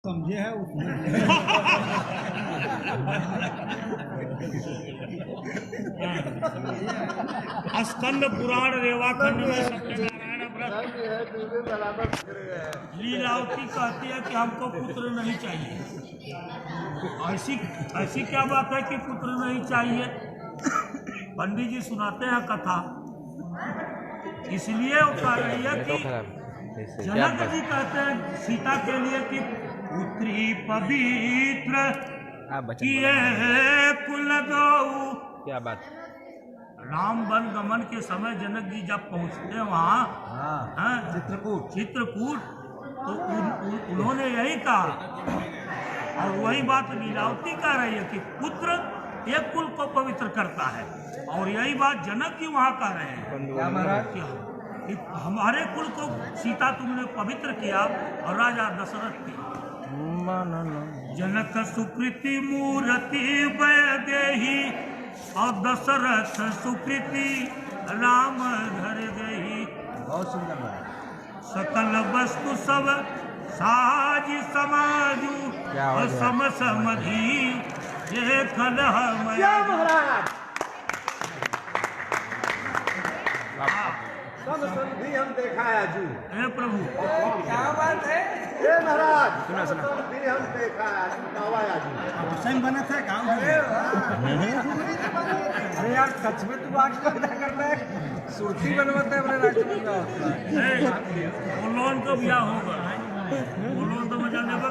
समझे है उसने। स्कंद पुराण रेवाखंड में सत्यनारायण व्रत लीलावती कहती है कि हमको पुत्र नहीं चाहिए। ऐसी क्या बात है कि पुत्र नहीं चाहिए? पंडित जी सुनाते हैं कथा, इसलिए वो कह रही है कि जनक जी कहते हैं सीता के लिए कि पुत्री पवित्र किए कुल गौ। क्या बात। राम वन गमन के समय जनक जी जब पहुंचते हैं वहाँ चित्रकूट तो उन्होंने यही कहा, और वही बात लीलावती कह रही है कि पुत्र एक कुल को पवित्र करता है, और यही बात जनक जी वहाँ कह रहे हैं कि हमारे कुल को सीता तुमने पवित्र किया और राजा दशरथ की। जनक सुकृति मूर्ति वैदेही और दशरथ सुकृति राम घर गई। बहुत सुंदर बात। सकल वस्तु सब साज समाजू और सम समधि ये कलह महाराज सब संधि हम देखा है जी। हे प्रभु क्या बात है? हे महाराज सुना संधि हम देखा है जी। संग बना था काम। अरे यार सच में तू आज पैदा करता है, सुर्ती बनवाता है अपने राष्ट्र का। लोन तो ब्याह होगा, लोन तो मजा लेगा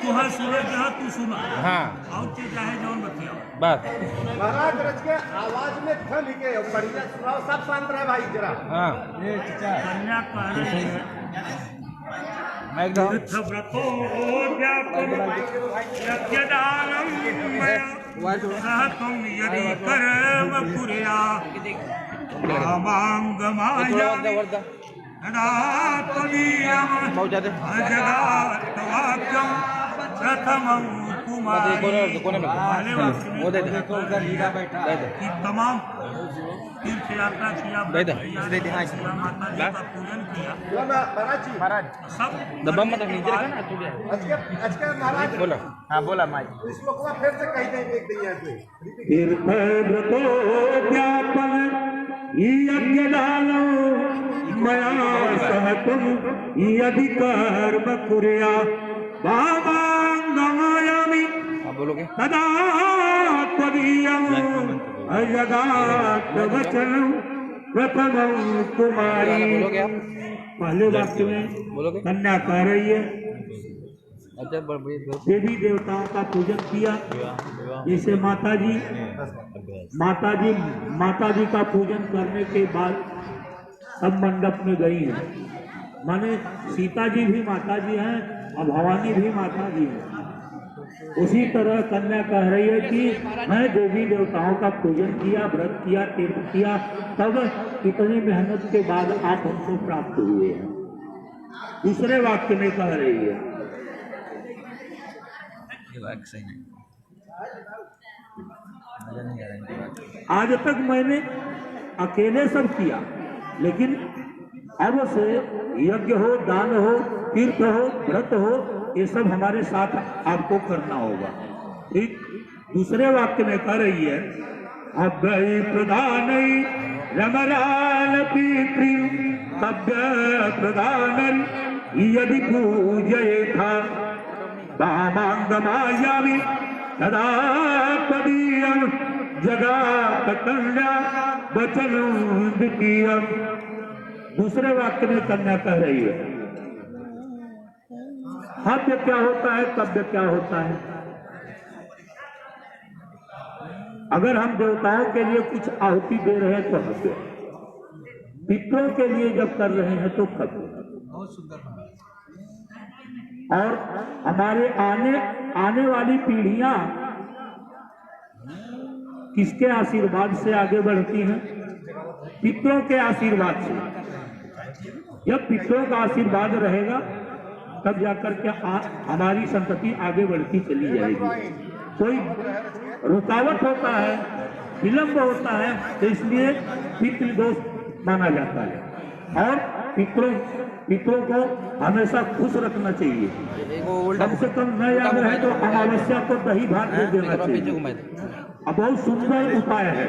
तू है सुने के है तू सुना। हाँ और चीज चाहे जौन बतिया बात। महाराज रच के आवाज में थम के बढ़िया सुनाओ, सब शांत रहे भाई जरा। हाँ ये चाचा कन्या कह रही है मैं एकदम व्रतो व्यापम यज्ञदानम मया सहतम यदि कर्म कुर्या कामांगमाया तदा त्वदीयम् अजगात्वाक्यं प्रथमं कुमारी। वो दे दे कि तमाम तीर्थ यात्रा किया, माता जी का पूजन किया, महाराज सब दबा मत नीचे रखा ना तू। आज के महाराज बोला। हाँ बोला माई। इस श्लोक फिर से कह देंगे एक दैया से। तीर्थ व्रतो व्यापन यज्ञदानो मया सहतम यदि कर्म कुर्या कामांगमायामि बोलोगे तदा त्वदीयम् अजगात्वचनं प्रथमं कुमारी। बोलोगे आप? पहले वाक्य में बोलोगे? कन्या कह रही है अच्छा देवी देवताओं का पूजन किया, जैसे माता जी का पूजन करने के बाद सब मंडप में गई है। माने सीता जी भी माता जी हैं और भवानी भी माता जी हैं। उसी तरह कन्या कह रही है कि मैं देवी देवताओं का पूजन किया, व्रत किया, तीर्थ किया, तब इतनी मेहनत के बाद आप हमको प्राप्त हुए हैं। दूसरे वाक्य में कह रही है आज तक मैंने अकेले सब किया, लेकिन अब से यज्ञ हो, दान हो, तीर्थ हो, व्रत हो, ये सब हमारे साथ आपको करना होगा। ठीक। दूसरे वाक्य में कह रही है अव्यय प्रधान रमराल पितृ तव्य प्रधान यदि पूजये था कामांगमायामि तदा त्वदीयम् जगात कन्या वचनं द्वितीयम्। दूसरे वाक्य में कन्या कह रही है हव्य क्या होता है, तव्य क्या होता है। अगर हम देवताओं के लिए कुछ आहुति दे रहे हैं तो हव्य, पितरों के लिए जब कर रहे हैं तो कव्य। बहुत सुंदर। और हमारे आने वाली पीढ़ियां किसके आशीर्वाद से आगे बढ़ती हैं? पितरों के आशीर्वाद से। जब पितरों का आशीर्वाद रहेगा तब जाकर के हमारी संतति आगे बढ़ती चली जाएगी। कोई रुकावट होता है, विलंब होता है, तो इसलिए पितृदोष माना जाता है। और पितरों पितरों को हमेशा खुश रखना चाहिए। एक वो उल्टा कम से कम न याद रहे तो अमावस्या को दही भात दे देना पीछे चाहिए। घुमाए थे। अब बहुत सुंदर उपाय है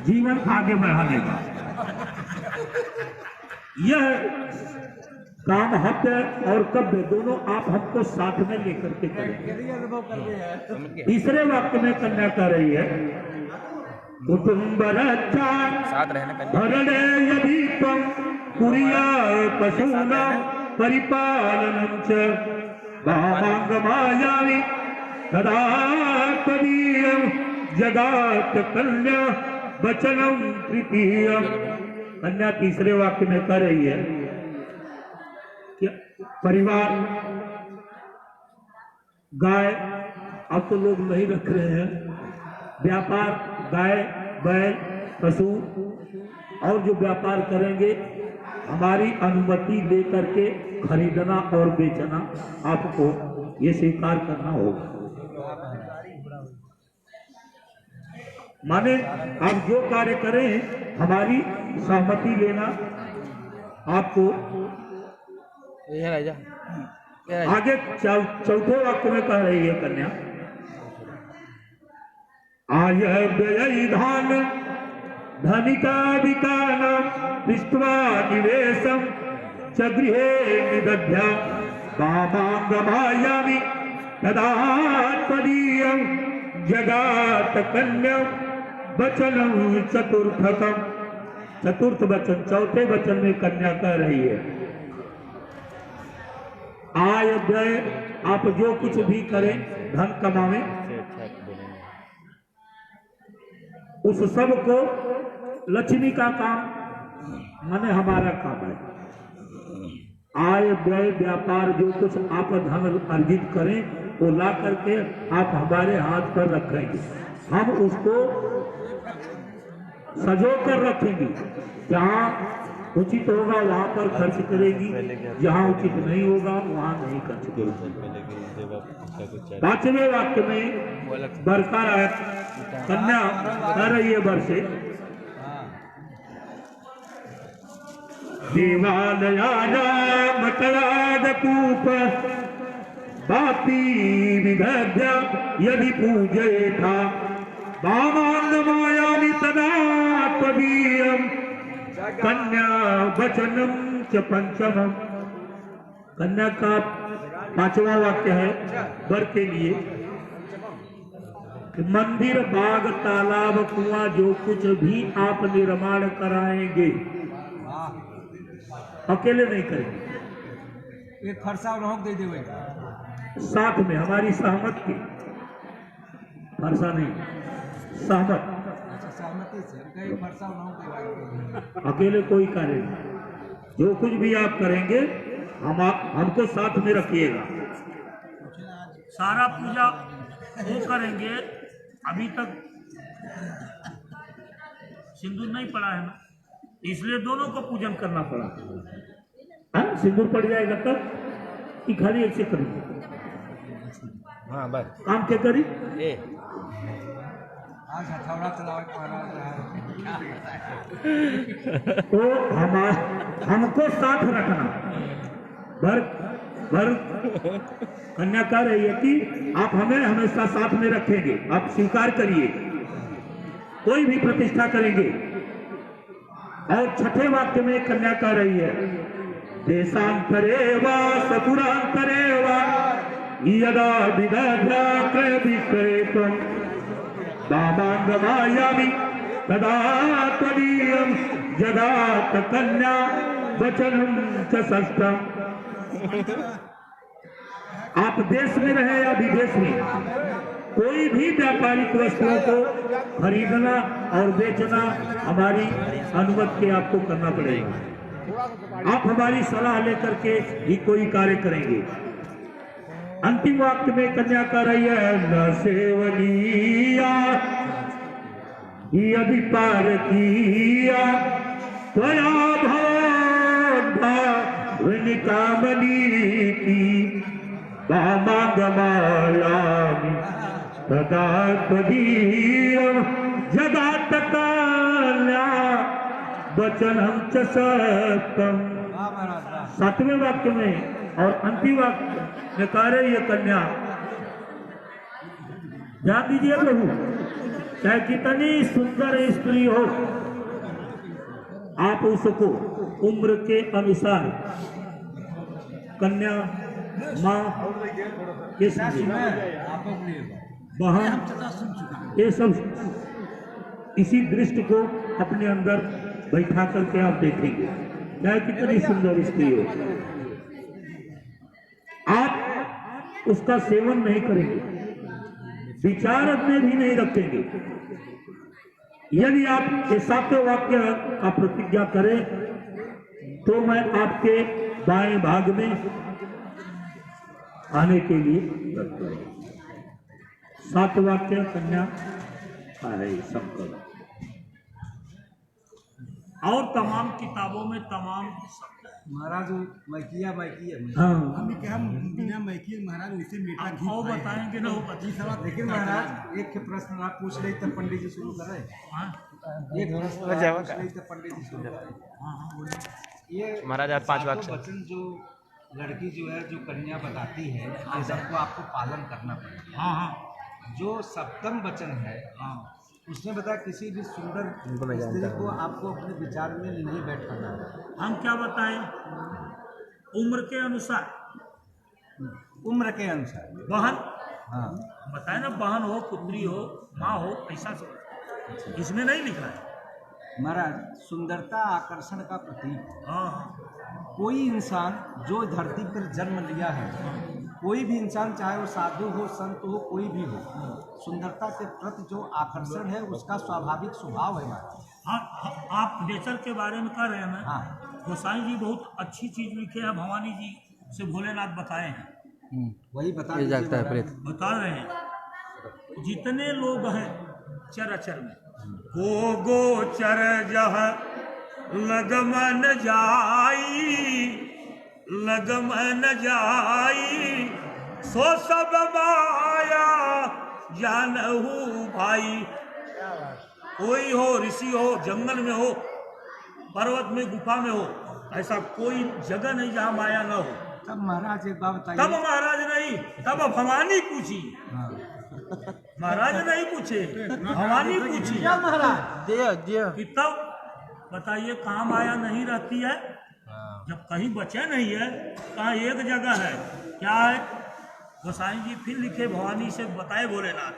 जीवन आगे बढ़ाने का। यह काम हत्या और कव्य दोनों आप हमको साथ में लेकर के करेंगे। तीसरे वाक्य में कन्या कह रही है कुटुंब रक्षा साथ रहने का भरणे यदि त्वं कुर्याय पशूनां परिपालनं च वामाङ्गमायामि तदा त्वदीयं जगात कन्या वचनं तृतीयम्। कन्या तीसरे वाक्य में कह रही है कि परिवार गाय अब तो लोग नहीं रख रहे हैं, व्यापार गाय बैल पशु और जो व्यापार करेंगे हमारी अनुमति लेकर के खरीदना और बेचना आपको ये स्वीकार करना होगा। माने आप जो कार्य करें हमारी सहमति लेना आपको। ये राजा आगे चौथे वाक्य में कह रही है कन्या आय व्यय धान धनिकाधिकान पृष्ट्वा निवेशम च गृहे निदध्या वामाङ्गमायामि तदा त्वदीयं जगात कन्यं वचनं चतुर्थकम्। चतुर्थ वचन चौथे वचन में कन्या कह रही है आय व्यय आप जो कुछ भी करें धन कमावें उस सब को लक्ष्मी का काम माने हमारा काम है। आय व्यय व्यापार जो कुछ आप धन अर्जित करें वो ला करके आप हमारे हाथ पर रखेंगे, हम उसको सजो कर रखेंगे। जहाँ उचित होगा वहाँ पर खर्च करेगी, जहाँ उचित नहीं होगा वहाँ नहीं खर्च करेगी। पांचवें वाक्य में बरकरार कन्या कह रही है वर्षे देवालयामटरादकूप बापी विदध्य यदि पूजयेथा वामाङ्गमायामि तदा त्वदीयं कन्या वचनम च पंचमम। कन्या का पांचवा वाक्य है वर के लिए कि मंदिर बाग तालाब कुआं जो कुछ भी आप निर्माण कराएंगे अकेले नहीं करेंगे, एक फरसा रोक दे देवे साथ में हमारी सहमत की फरसा नहीं सहमत सहमति से कई फरसा रोक दे अकेले कोई कार्य नहीं। जो कुछ भी आप करेंगे हमको साथ में रखिएगा। सारा पूजा वो करेंगे, अभी तक सिंदूर नहीं पड़ा है ना, इसलिए दोनों को पूजन करना पड़ा। हाँ सिंदूर पड़ जाएगा तब कि खाली ऐसे करेंगे। हाँ बस काम क्या करी ए आज हथौड़ा चलावे तो हमको साथ रखना। भर कन्या कह रही है कि आप हमें हमेशा साथ में रखेंगे, आप स्वीकार करिए, कोई भी प्रतिष्ठा करेंगे। और छठे वाक्य में कन्या कह रही है देशांतरे वा सपुरांतरे वा यदा विदध्या क्रय विक्रयेतुं वामाङ्गमायामि तदा त्वदीयं जगात कन्या वचनं च षष्ठम्। आप देश में रहे या विदेश में कोई भी व्यापारिक वस्तुओं को खरीदना और बेचना हमारी अनुमति के आपको करना पड़ेगा। आप हमारी सलाह लेकर के ही कोई कार्य करेंगे। अंतिम वाक्य में कन्या कर रही है न सेवनीया यदि पार किया त्वया भवनिकामनी की वामाङ्गमायामि तदा त्वदीयं जगात कन्या वचनं च सत्यम्। 7वें वाक्य में और अंतिम वाक्य में कह रहे ये कन्या, ध्यान दीजिए प्रभु, चाहे कितनी सुंदर स्त्री हो, आप उसको उम्र के अनुसार कन्या, माँ, ये बहन, ये सब इसी दृष्टि को अपने अंदर बैठा करके आप देखेंगे, चाहे कितनी सुंदर स्त्री हो, आप उसका सेवन नहीं करेंगे, विचार अपने भी नहीं रखेंगे। यदि आप ये 7वें वाक्य का प्रतिज्ञा करें तो मैं आपके बाएं भाग में आने के लिए करता हूं। 7 वाक्य कन्या है संकल्प, और तमाम किताबों में तमाम महाराज मैकिया हाँ हम बिना मैकिए महाराज उसे मीठा घी वो बताएंगे ना, वो बताएंगे। लेकिन महाराज एक प्रश्न आप पूछ रहे तब पंडित जी शुरू कर रहे हैं। एक प्रश्न आप पूछ रहे तब पंडित जी शुरू कर रहे हैं। ये महाराज आप 5 वाक्य वचन जो लड़की जो है जो कन्या बताती है ये सबको आपको पालन करना पड़ेगा। हाँ जो सप्तम वचन है उसने बताया किसी भी सुंदर स्त्री को आपको अपने विचार में नहीं बैठाना है। हम क्या बताएं, उम्र के अनुसार, उम्र के अनुसार बहन हाँ बताए ना, बहन हो, पुत्री हो, माँ हो, ऐसा सब इसमें नहीं लिखा है। महाराज सुंदरता आकर्षण का प्रतीक है। हाँ कोई इंसान जो धरती पर जन्म लिया है, कोई भी इंसान चाहे वो साधु हो, संत हो, कोई भी हो, सुंदरता के प्रति जो आकर्षण है उसका स्वाभाविक स्वभाव है महाराज। हाँ, आप नेचर के बारे में कह रहे हैं ना, हाँ गोसाई जी बहुत अच्छी चीज लिखे हैं, भवानी जी से भोलेनाथ बताए हैं, वही बता ये जागता है प्रेत। बता रहे हैं। जितने लोग हैं चराचर में, गोचर जह लगमन जाई, लगमन जाई, सो सब माया जानहु भाई। कोई हो, ऋषि हो, जंगल में हो, पर्वत में, गुफा में हो, ऐसा कोई जगह नहीं जहाँ माया ना हो। तब महाराज एक बात बताइए। तब महाराज नहीं, तब भवानी पूछी, महाराज नहीं पूछे, भवानी पूछी महाराज कि तब बताइए कहाँ माया नहीं रहती है, जब कहीं बचे नहीं है, कहाँ एक जगह है, क्या है? गोसाई जी फिर लिखे, भवानी से बताए भोलेनाथ,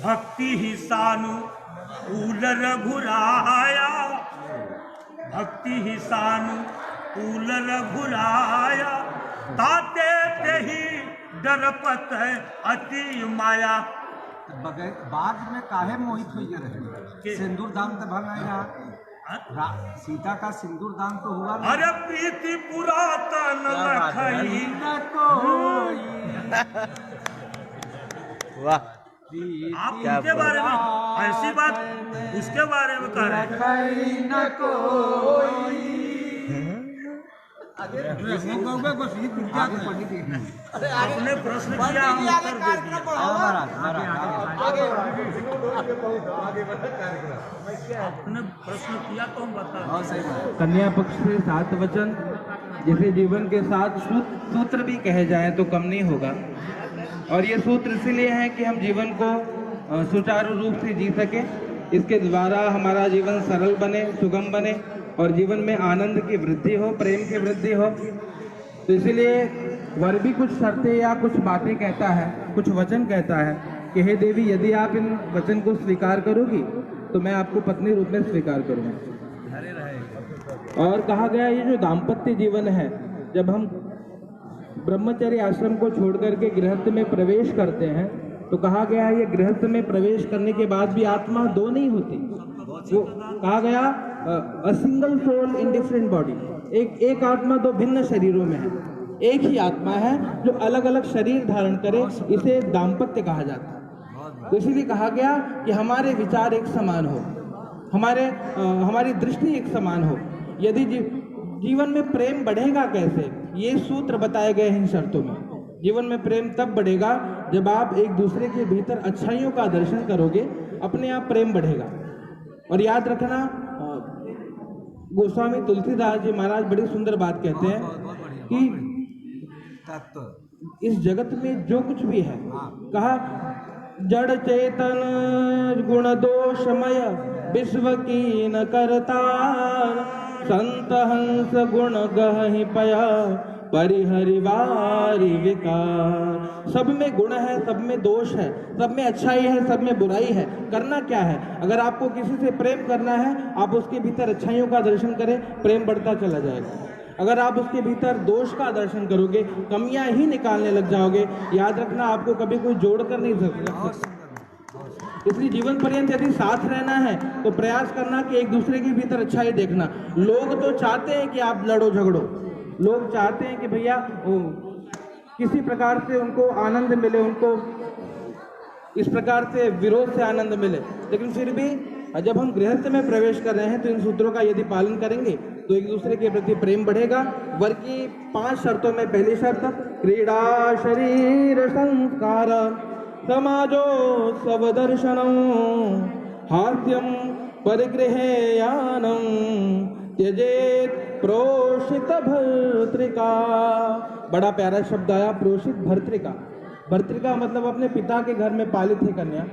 भक्ति ही सानु कूल रघुराया, भक्ति ही सानु कूल रघुराया, ताते तेहि डरपत है अति माया। बाग में काहे मोहित हुई रहे? सिंदूर दान तो भर नहीं रहा, सीता का सिंदूर दान तो हुआ नहीं। अरे प्रीति पुरातन लखई न कोई वाह, आप उनके बारे में ऐसी बात, उसके बारे में कह रहे हैं। लखई न कोई। आगे आपने प्रश्न किया, हम उत्तर दे दिया। आपने प्रश्न किया तो हम बता रहे हैं। कन्या पक्ष से 7 वचन, जिसे जीवन के 7 सूत्र भी कहे जाएं तो कम नहीं होगा। और ये सूत्र इसलिए हैं कि हम जीवन को सुचारू रूप से जी सके, इसके द्वारा हमारा जीवन सरल बने, सुगम बने और जीवन में आनंद की वृद्धि हो, प्रेम की वृद्धि हो। तो इसलिए वर भी कुछ शर्तें या कुछ बातें कहता है, कुछ वचन कहता है कि हे देवी, यदि आप इन वचन को स्वीकार करोगी तो मैं आपको पत्नी रूप में स्वीकार करूँगा। और कहा गया ये जो दाम्पत्य जीवन है, जब हम ब्रह्मचर्य आश्रम को छोड़ करके गृहस्थ में प्रवेश करते हैं तो कहा गया है ये गृहस्थ में प्रवेश करने के बाद भी आत्मा 2 नहीं होती। वो कहा गया a single soul in different body, एक आत्मा 2 भिन्न शरीरों में है, एक ही आत्मा है जो अलग अलग शरीर धारण करे, इसे दाम्पत्य कहा जाता है। तो इसीलिए कहा गया कि हमारे विचार एक समान हो, हमारी दृष्टि एक समान हो। यदि जीवन में प्रेम बढ़ेगा कैसे, ये सूत्र बताए गए हैं इन शर्तों में। जीवन में प्रेम तब बढ़ेगा जब आप एक दूसरे के भीतर अच्छाइयों का दर्शन करोगे, अपने आप प्रेम बढ़ेगा। और याद रखना, गोस्वामी तुलसीदास जी महाराज बड़ी सुंदर बात कहते हैं बहुत बढ़िया कि तत्व इस जगत में जो कुछ भी है, कहा जड़ चेतन गुण दोषमय विश्व की न करतार, संत हंस गुण गहि पया परिहरिवारि विकार। सब में गुण है, सब में दोष है, सब में अच्छाई है, सब में बुराई है। करना क्या है? अगर आपको किसी से प्रेम करना है, आप उसके भीतर अच्छाइयों का दर्शन करें, प्रेम बढ़ता चला जाएगा। अगर आप उसके भीतर दोष का दर्शन करोगे, कमियां ही निकालने लग जाओगे, याद रखना आपको कभी कोई जोड़ कर नहीं सकता। इसलिए जीवन पर्यंत यदि साथ रहना है तो प्रयास करना कि एक दूसरे के भीतर अच्छाई देखना। लोग तो चाहते हैं कि आप लड़ो झगड़ो, लोग चाहते हैं कि भैया किसी प्रकार से उनको आनंद मिले, उनको इस प्रकार से विरोध से आनंद मिले, लेकिन फिर भी जब हम गृहस्थ में प्रवेश कर रहे हैं तो इन सूत्रों का यदि पालन करेंगे तो एक दूसरे के प्रति प्रेम बढ़ेगा। वर की 5 शर्तों में पहली शर्त क्रीड़ा शरीर संस्कार समाजो सब दर्शनम हास्यम परिगृहेयानम त्यजेत प्रोषित भर्तृका। बड़ा प्यारा शब्द आया, प्रोषित भर्तृका। भर्तृका मतलब अपने पिता के घर में पालित है कन्या।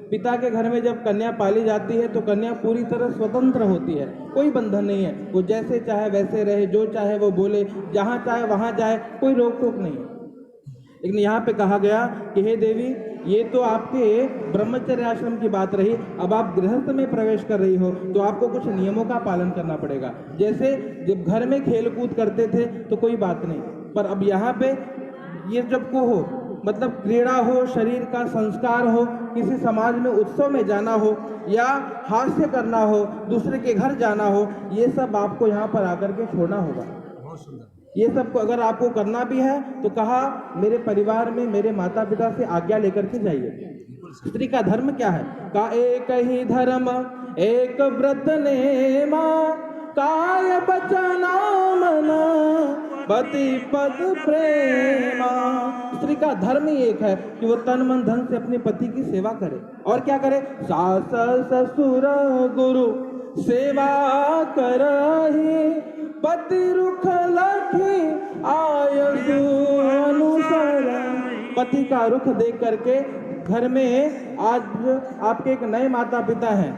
पिता के घर में जब कन्या पाली जाती है तो कन्या पूरी तरह स्वतंत्र होती है, कोई बंधन नहीं है, वो जैसे चाहे वैसे रहे, जो चाहे वो बोले, जहाँ चाहे वहाँ जाए, कोई रोक टोक नहीं है। लेकिन यहाँ पे कहा गया कि हे देवी, ये तो आपके ब्रह्मचर्य आश्रम की बात रही, अब आप गृहस्थ में प्रवेश कर रही हो तो आपको कुछ नियमों का पालन करना पड़ेगा। जैसे जब घर में खेल कूद करते थे तो कोई बात नहीं, पर अब यहाँ पे ये जब को हो, मतलब क्रीड़ा हो, शरीर का संस्कार हो, किसी समाज में उत्सव में जाना हो या हास्य करना हो, दूसरे के घर जाना हो, ये सब आपको यहाँ पर आकर के छोड़ना होगा। बहुत सुंदर। ये सब को अगर आपको करना भी है तो कहा मेरे परिवार में मेरे माता पिता से आज्ञा लेकर के जाइए। स्त्री का धर्म क्या है? का एक ही धर्म एक व्रत नेमा, काय बचना मना पति पद प्रेमा। स्त्री का धर्म ही एक है कि वो तन मन धन से अपने पति की सेवा करे। और क्या करे? सास ससुर गुरु सेवा करही, पति रुख लखी आयु अनुसर। पति का रुख देख करके घर में आज आपके एक नए माता पिता हैं।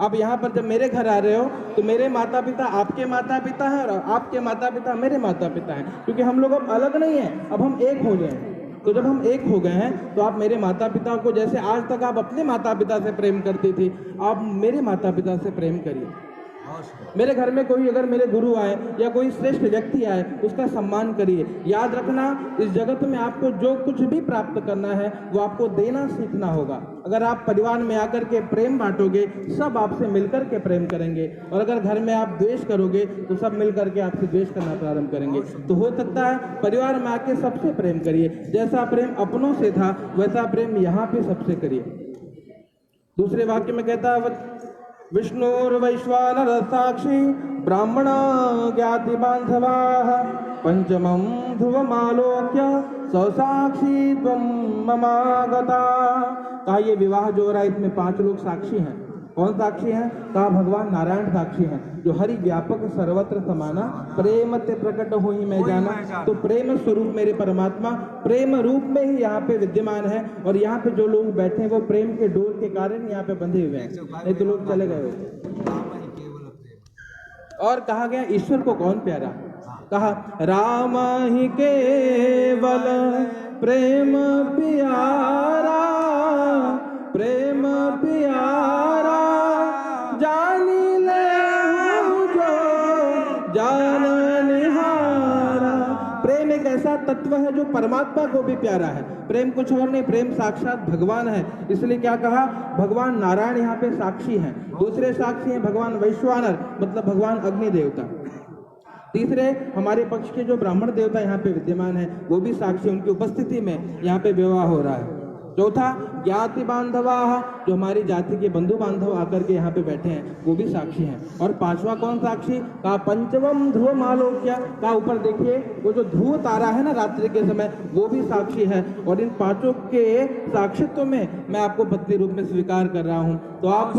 आप यहाँ पर जब मेरे घर आ रहे हो तो मेरे माता पिता आपके माता पिता हैं और आपके माता पिता मेरे माता पिता हैं, क्योंकि हम लोग अब अलग नहीं हैं, अब हम एक हो गए हैं। तो जब हम एक हो गए हैं तो आप मेरे माता पिता को, जैसे आज तक आप अपने माता पिता से प्रेम करती थी, आप मेरे माता पिता से प्रेम करिए। मेरे घर में कोई अगर मेरे गुरु आए या कोई श्रेष्ठ व्यक्ति आए, उसका सम्मान करिए। याद रखना, इस जगत में आपको जो कुछ भी प्राप्त करना है वो आपको देना सीखना होगा। अगर आप परिवार में आकर के प्रेम बांटोगे, सब आपसे मिलकर के प्रेम करेंगे, और अगर घर में आप द्वेष करोगे तो सब मिलकर के आपसे द्वेष करना प्रारंभ करेंगे। तो हो सकता है परिवार में आके सबसे प्रेम करिए, जैसा प्रेम अपनों से था वैसा प्रेम यहाँ पे सबसे करिए। दूसरे वाक्य में कहता है विष्णुर्वैश्वानर साक्षी ब्राह्मण ज्ञाति बांधवाः पंचमं ध्रुवमालोक्य ससाक्षी त्वं ममागता। कहा ये विवाह जो हो रहा है इसमें 5 लोग साक्षी हैं। कौन साक्षी हैं? कहा भगवान नारायण साक्षी हैं, जो हरि व्यापक सर्वत्र समाना प्रेम ते प्रकट होई मैं जाना। तो प्रेम स्वरूप मेरे परमात्मा प्रेम रूप में ही यहाँ पे विद्यमान है, और यहाँ पे जो लोग बैठे हैं वो प्रेम के डोर के कारण यहाँ पे बंधे हुए हैं, नहीं तो लोग चले गए होते। और कहा गया ईश्वर को कौन प्यारा? कहा राम ही केवल प्रेम प्यारा, प्रेम प्यारा जानी ले जो जान निहारा। प्रेम एक ऐसा तत्व है जो परमात्मा को भी प्यारा है। प्रेम कुछ और नहीं, प्रेम साक्षात भगवान है। इसलिए क्या कहा? भगवान नारायण यहाँ पे साक्षी हैं। दूसरे साक्षी हैं भगवान वैश्वानर, मतलब भगवान अग्नि देवता। तीसरे हमारे पक्ष के जो ब्राह्मण देवता यहाँ पे विद्यमान है वो भी साक्षी, उनकी उपस्थिति में यहाँ पे विवाह हो रहा है। चौथा ज्ञाति बांधवा, जो हमारी जाति के बंधु बांधव आकर के यहाँ पे बैठे हैं वो भी साक्षी हैं। और पांचवा कौन साक्षी? कहा पंचवम ध्रुव आलोक्य, कहा ऊपर देखिए वो जो ध्रुव तारा है ना रात्रि के समय वो भी साक्षी है। और इन पांचों के साक्षित्व में मैं आपको पत्नी रूप में स्वीकार कर रहा हूँ। तो आप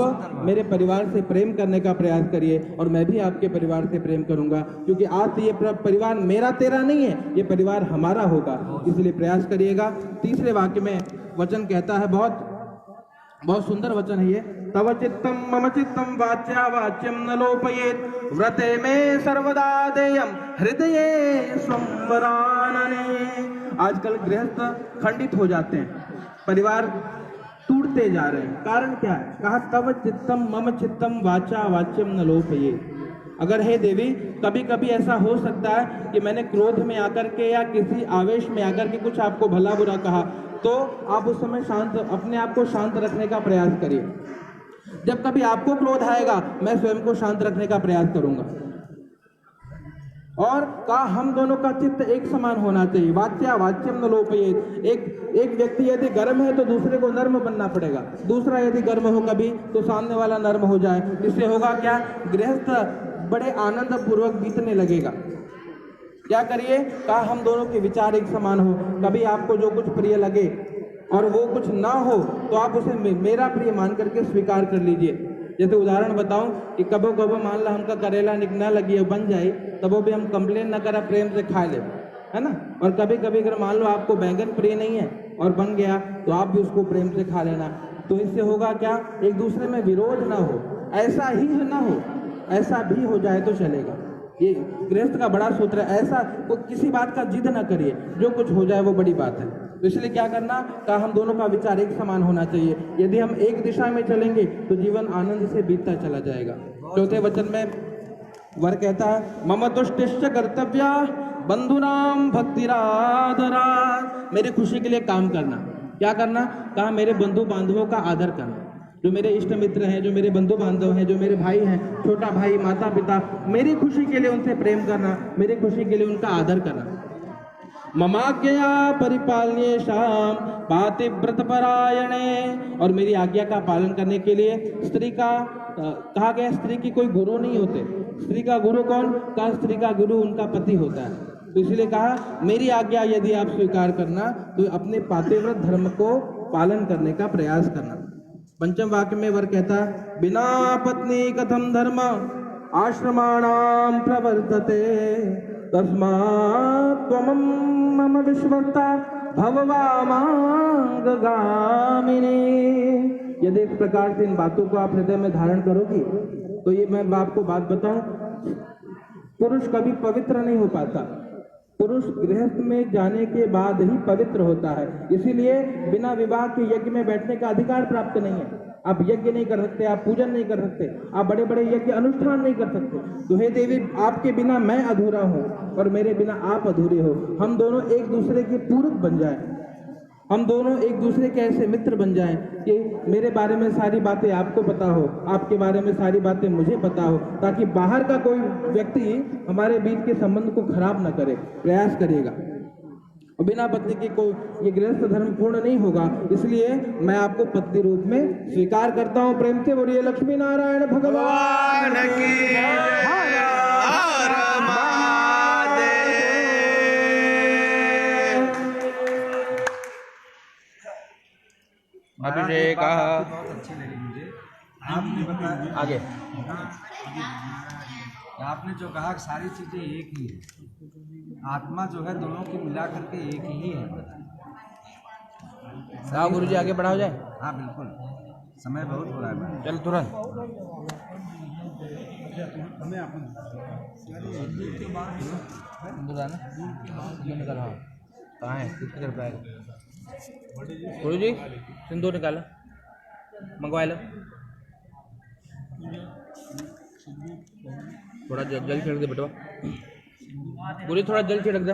मेरे परिवार से प्रेम करने का प्रयास करिए और मैं भी आपके परिवार से प्रेम करूंगा, क्योंकि आज ये परिवार मेरा तेरा नहीं है, ये परिवार हमारा होगा, इसलिए प्रयास करिएगा। तीसरे वाक्य में वचन कहता है, बहुत सुंदर वचन है ये, तव चित्तम मम चित्तम वाच्या वाच्यम न लोपयेत व्रते में सर्वदा देयम हृदये संवरानने। आजकल गृहस्थ खंडित हो जाते हैं, परिवार टूटते जा रहे हैं। कारण क्या है? कहा तव चित्तम मम चित्तम वाचा वाच्यम न लोपयेत। अगर हे देवी कभी कभी ऐसा हो सकता है कि मैंने क्रोध में आकर के या किसी आवेश में आकर के कुछ आपको भला बुरा कहा, तो आप उस समय अपने आप को शांत रखने का प्रयास करिए। जब कभी आपको क्रोध आएगा मैं स्वयं को शांत रखने का प्रयास करूंगा। और कहा हम दोनों का चित्त एक समान होना चाहिए, वाच्या वाच्यम न लोपयेत। एक व्यक्ति यदि गर्म है तो दूसरे को नर्म बनना पड़ेगा, दूसरा यदि गर्म हो कभी तो सामने वाला नर्म हो जाए। इससे होगा क्या? गृहस्थ बड़े आनंद पूर्वक बीतने लगेगा। क्या करिए? कहा हम दोनों के विचार एक समान हो। कभी आपको जो कुछ प्रिय लगे और वो कुछ ना हो तो आप उसे मेरा प्रिय मान करके स्वीकार कर लीजिए। जैसे उदाहरण बताऊं कि कबो कबो मान ला हमका करेला निकना लगी है बन जाए, तब वो भी हम कंप्लेन न करा, प्रेम से खा ले, है ना। और कभी कभी अगर मान लो आपको बैंगन प्रिय नहीं है और बन गया तो आप भी उसको प्रेम से खा लेना। तो इससे होगा क्या? एक दूसरे में विरोध ना हो, ऐसा ही ना हो, ऐसा भी हो जाए तो चलेगा। ये गृहस्थ का बड़ा सूत्र है। ऐसा वो किसी बात का जिद ना करिए, जो कुछ हो जाए वो बड़ी बात है। तो इसलिए क्या करना? कहा हम दोनों का विचार एक समान होना चाहिए। यदि हम एक दिशा में चलेंगे तो जीवन आनंद से बीतता चला जाएगा। चौथे वचन में वर कहता है, मम तुष्टिश्च कर्तव्या बंधुनाम भक्तिरादरा। मेरी खुशी के लिए काम करना। क्या करना? कहा मेरे बंधु बांधवों का आदर करना। जो मेरे इष्ट मित्र हैं, जो मेरे बंधु बांधव हैं, जो मेरे भाई हैं, छोटा भाई, माता पिता, मेरी खुशी के लिए उनसे प्रेम करना, मेरी खुशी के लिए उनका आदर करना। ममाज्ञया परिपालने शाम पातिव्रत परायणे। और मेरी आज्ञा का पालन करने के लिए स्त्री का कहा गया, स्त्री की कोई गुरु नहीं होते। स्त्री का गुरु कौन? कहा स्त्री का गुरु उनका पति होता है। तो इसलिए कहा मेरी आज्ञा यदि आप स्वीकार करना तो अपने पातिव्रत धर्म को पालन करने का प्रयास करना। पंचम वाक्य में वर कहता है, बिना पत्नी कथम धर्म आश्रमाणाम प्रवर्तते तस्मात् त्वमं मम विश्वस्ता भववामांगगामिनी। यदि इस प्रकार से इन बातों को आप हृदय में धारण करोगी तो ये मैं आपको बात बताऊं, पुरुष कभी पवित्र नहीं हो पाता। पुरुष गृहस्थ में जाने के बाद ही पवित्र होता है। इसीलिए बिना विवाह के यज्ञ में बैठने का अधिकार प्राप्त नहीं है। आप यज्ञ नहीं कर सकते, आप पूजन नहीं कर सकते, आप बड़े बड़े यज्ञ अनुष्ठान नहीं कर सकते। तो हे देवी, आपके बिना मैं अधूरा हूँ और मेरे बिना आप अधूरे हो। हम दोनों एक दूसरे के पूरक बन जाएं, हम दोनों एक दूसरे के ऐसे मित्र बन जाएं कि मेरे बारे में सारी बातें आपको पता हो, आपके बारे में सारी बातें मुझे पता हो, ताकि बाहर का कोई व्यक्ति हमारे बीच के संबंध को खराब न करे। प्रयास करिएगा। और बिना पत्नी की कोई ये गृहस्थ धर्म पूर्ण नहीं होगा। इसलिए मैं आपको पत्नी रूप में स्वीकार करता हूँ। प्रेम से बोलिए लक्ष्मी नारायण भगवान की। अभिषेक बहुत अच्छी लगी मुझे। आपने बताया आगे, आपने जो कहा कि सारी चीजें एक ही है, आत्मा जो है दोनों की मिला करके एक ही है। साहब गुरु जी आगे बढ़ाओ जाए। हाँ बिल्कुल, समय बहुत हो रहा है। चल तुरंत। निकाला कहाँ है? किसके घर पे आएगा? गुरु जी सिंदूर निकाला, मंगवा लो। थोड़ा जल छिड़क दे बेटवा। गुरु जी थोड़ा जल छिड़क दे।